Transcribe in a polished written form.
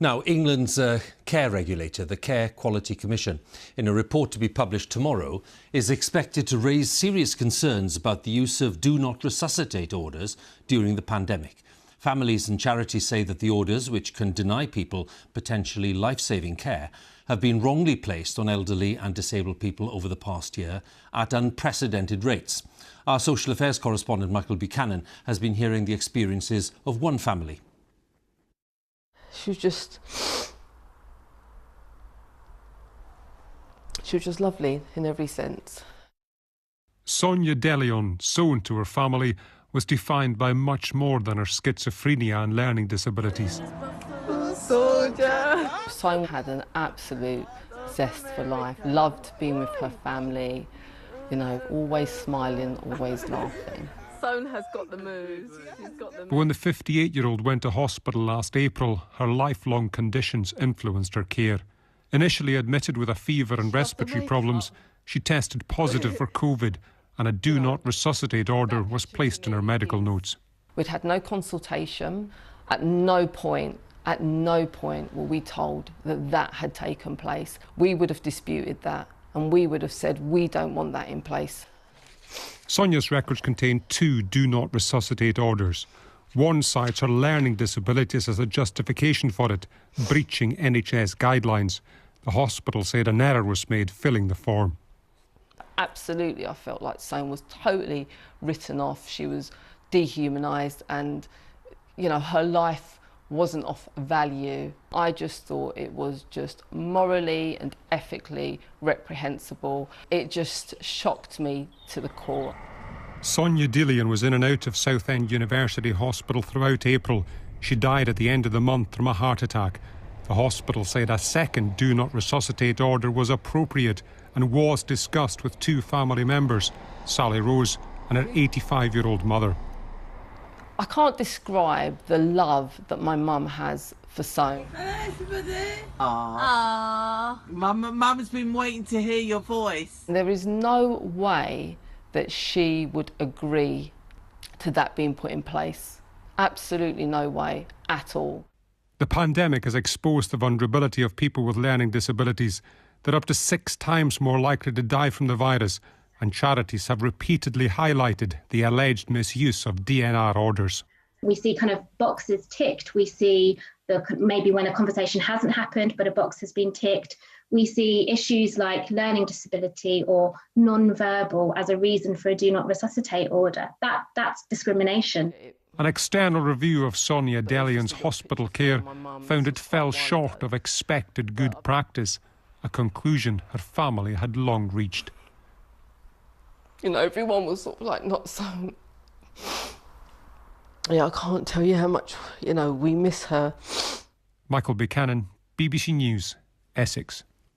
Now, England's care regulator, the Care Quality Commission, in a report to be published tomorrow, is expected to raise serious concerns about the use of Do Not Resuscitate orders during the pandemic. Families and charities say that the orders, which can deny people potentially life-saving care, have been wrongly placed on elderly and disabled people over the past year at unprecedented rates. Our social affairs correspondent, Michael Buchanan, has been hearing the experiences of one family. She was just lovely in every sense. Sonia De Leon, sewn to her family, was defined by much more than her schizophrenia and learning disabilities. Sonia had an absolute zest for life, loved being with her family, you know, always smiling, always laughing. Sonia has got the moves. She's got the moves. But when the 58-year-old went to hospital last April, her lifelong conditions influenced her care. Initially admitted with a fever and respiratory problems, she tested positive for COVID, and a Do Not Resuscitate order was placed in her medical notes. We'd had no consultation. At no point were we told that that had taken place. We would have disputed that, and we would have said we don't want that in place. Sonia's records contain 2 Do Not Resuscitate orders. One cites her learning disabilities as a justification for it, breaching NHS guidelines. The hospital said an error was made filling the form. Absolutely, I felt like Sonia was totally written off. She was dehumanised and, you know, her life wasn't of value. I just thought it was just morally and ethically reprehensible. It just shocked me to the core. Sonia De Leon was in and out of Southend University Hospital throughout April. She died at the end of the month from a heart attack. The hospital said a second Do Not Resuscitate order was appropriate and was discussed with 2 family members, Sally Rose and her 85-year-old mother. I can't describe the love that my mum has for Sonia. Mum's been waiting to hear your voice. There is no way that she would agree to that being put in place. Absolutely no way at all. The pandemic has exposed the vulnerability of people with learning disabilities. They're up to 6 times more likely to die from the virus, and charities have repeatedly highlighted the alleged misuse of DNR orders. We see kind of boxes ticked. We see maybe when a conversation hasn't happened but a box has been ticked. We see issues like learning disability or non-verbal as a reason for a Do Not Resuscitate order. That's discrimination. An external review of Sonia De Leon's hospital care found it fell short of expected good practice, a conclusion her family had long reached. You know, everyone was sort of like not so... Yeah, I can't tell you how much, you know, we miss her. Michael Buchanan, BBC News, Essex.